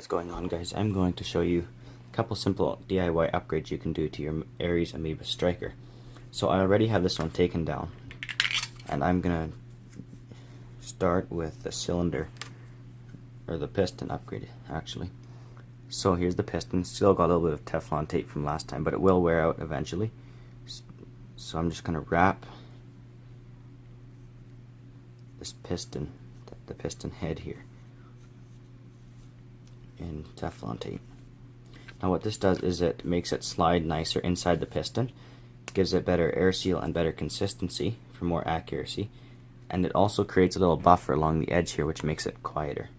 What's going on, guys? I'm going to show you a couple simple DIY upgrades you can do to your Ares Amoeba stryker. So I already have this one taken down, and I'm gonna start with the cylinder, or the piston upgrade actually. So here's the piston. Still got a little bit of Teflon tape from last time, but it will wear out eventually. So I'm just gonna wrap this piston, the piston head here, in Teflon tape. Now what this does is it makes it slide nicer inside the piston, gives it better air seal and better consistency for more accuracy, and it also creates a little buffer along the edge here which makes it quieter.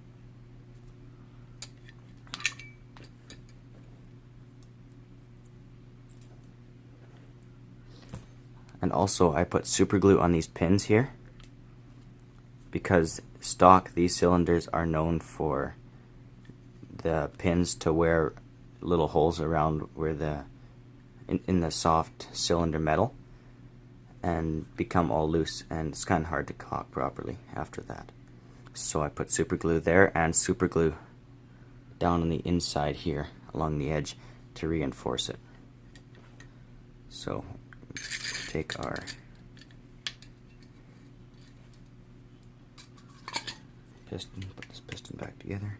And also I put super glue on these pins here because stock these cylinders are known for the pins to wear little holes around where in the soft cylinder metal and become all loose, and it's kind of hard to caulk properly after that. So I put super glue there and super glue down on the inside here along the edge to reinforce it. So take our piston, put this piston back together.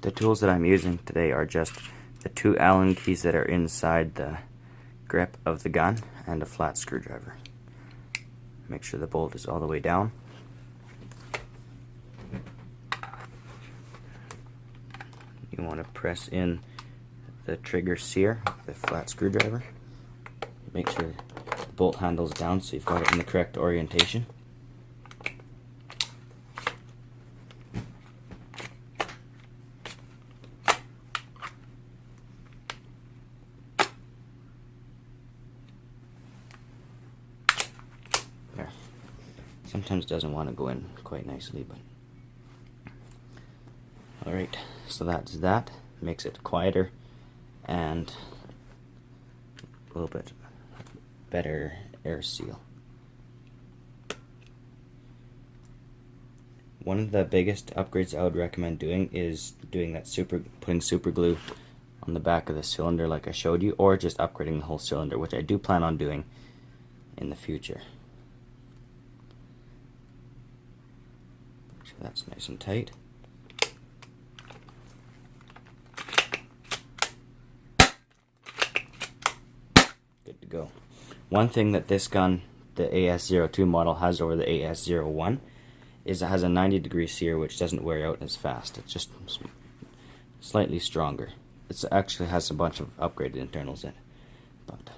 The tools that I'm using today are just the two Allen keys that are inside the grip of the gun and a flat screwdriver. Make sure the bolt is all the way down. You want to press in the trigger sear with the flat screwdriver. Make sure the bolt handle's down so you've got it in the correct orientation. Sometimes it doesn't want to go in quite nicely, but alright, so that's that. Makes it quieter and a little bit better air seal. One of the biggest upgrades I would recommend doing is doing that putting super glue on the back of the cylinder like I showed you, or just upgrading the whole cylinder, which I do plan on doing in the future. That's nice and tight. Good to go. One thing that this gun, the AS02 model, has over the AS01 is it has a 90-degree sear which doesn't wear out as fast. It's just slightly stronger. It actually has a bunch of upgraded internals in it, but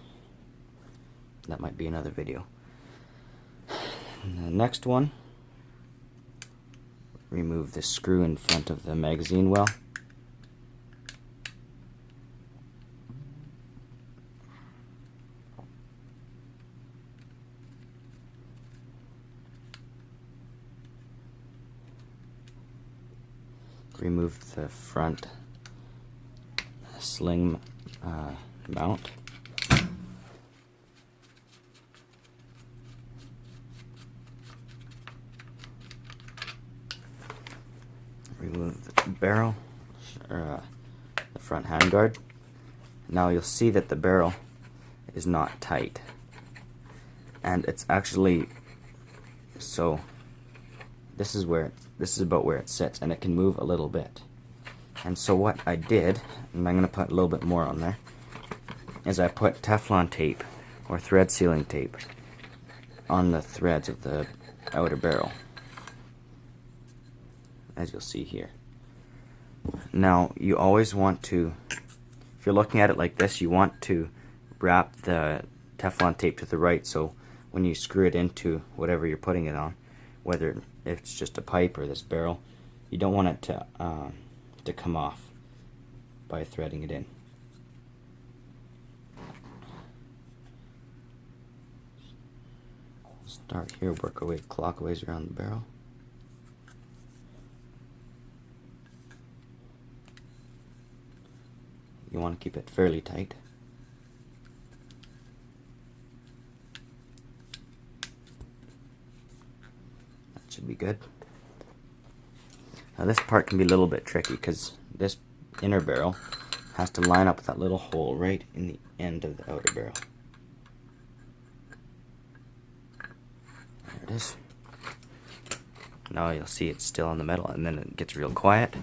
that might be another video. And the next one, remove the screw in front of the magazine well. Remove the front sling mount. Remove the barrel, or the front handguard. Now you'll see that the barrel is not tight, and it's actually, so this is about where it sits, and it can move a little bit. And so what I did, and I'm going to put a little bit more on there, is I put Teflon tape or thread sealing tape on the threads of the outer barrel, as you'll see here. Now you always want to, if you're looking at it like this, you want to wrap the Teflon tape to the right, so when you screw it into whatever you're putting it on, whether it's just a pipe or this barrel, you don't want it to come off. by threading it in. Start here, work our way clockwise around the barrel. You want to keep it fairly tight. That should be good. Now this part can be a little bit tricky because this inner barrel has to line up with that little hole right in the end of the outer barrel. There it is. Now you'll see it's still on the metal, and then it gets real quiet.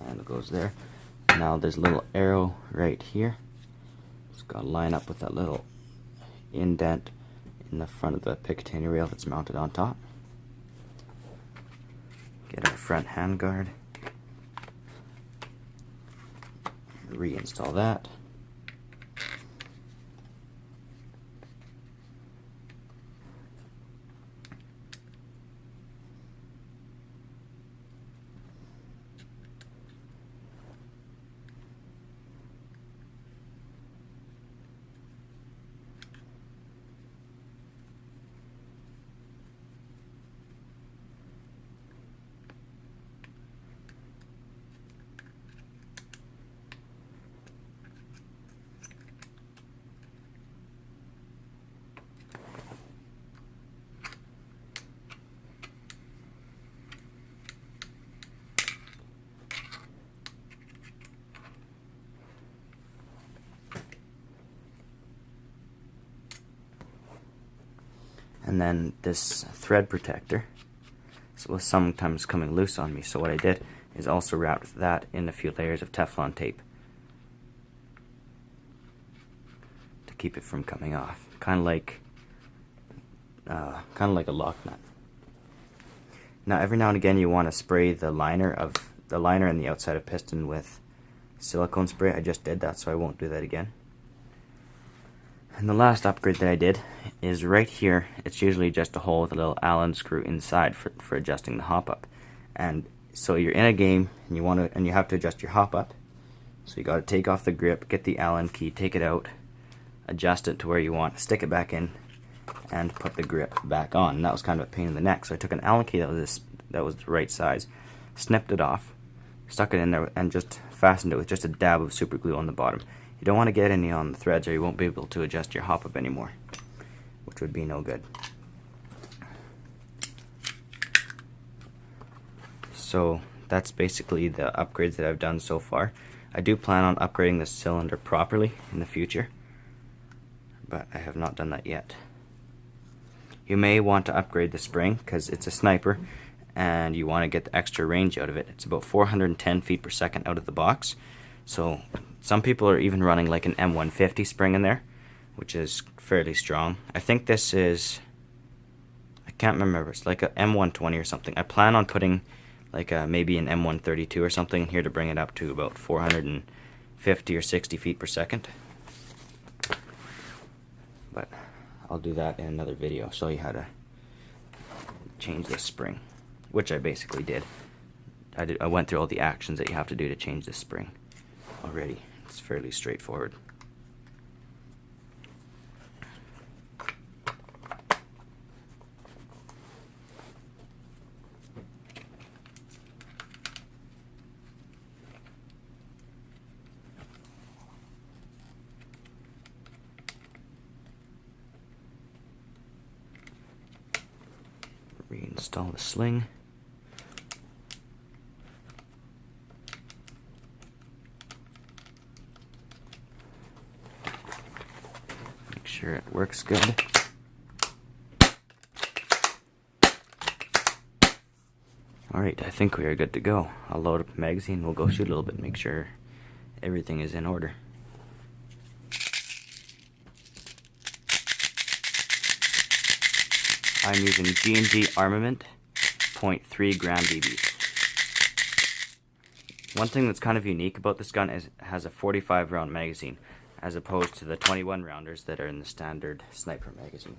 And it goes there. Now there's a little arrow right here. It's got to line up with that little indent in the front of the Picatinny rail that's mounted on top. Get our front handguard. Reinstall that. And then this thread protector was sometimes coming loose on me, so what I did is also wrapped that in a few layers of Teflon tape to keep it from coming off, kind of like a lock nut. Now every now and again you want to spray the liner and the outside of piston with silicone spray. I just did that, so I won't do that again. And the last upgrade that I did is right here. It's usually just a hole with a little Allen screw inside for adjusting the hop up. And so you're in a game and you have to adjust your hop up. So you got to take off the grip, get the Allen key, take it out, adjust it to where you want, stick it back in, and put the grip back on. And that was kind of a pain in the neck. So I took an Allen key that was the right size, snipped it off, stuck it in there, and just fastened it with just a dab of super glue on the bottom. You don't want to get any on the threads or you won't be able to adjust your hop up anymore, which would be no good. So that's basically the upgrades that I've done so far. I do plan on upgrading the cylinder properly in the future, but I have not done that yet. You may want to upgrade the spring because it's a sniper and you want to get the extra range out of it. It's about 410 feet per second out of the box. So some people are even running like an M150 spring in there, which is fairly strong. I think this is, I can't remember, it's like a M120 or something. I plan on putting like maybe an M132 or something in here to bring it up to about 450 or 60 feet per second. But I'll do that in another video, show you how to change this spring, which I basically did. I went through all the actions that you have to do to change this spring already. It's fairly straightforward. Reinstall the sling. Make sure it works good. Alright, I think we are good to go. I'll load up the magazine, we'll go shoot a little bit, make sure everything is in order. I'm using G&G Armament .3 gram BBs. One thing that's kind of unique about this gun is it has a 45 round magazine, as opposed to the 21 rounders that are in the standard sniper magazine.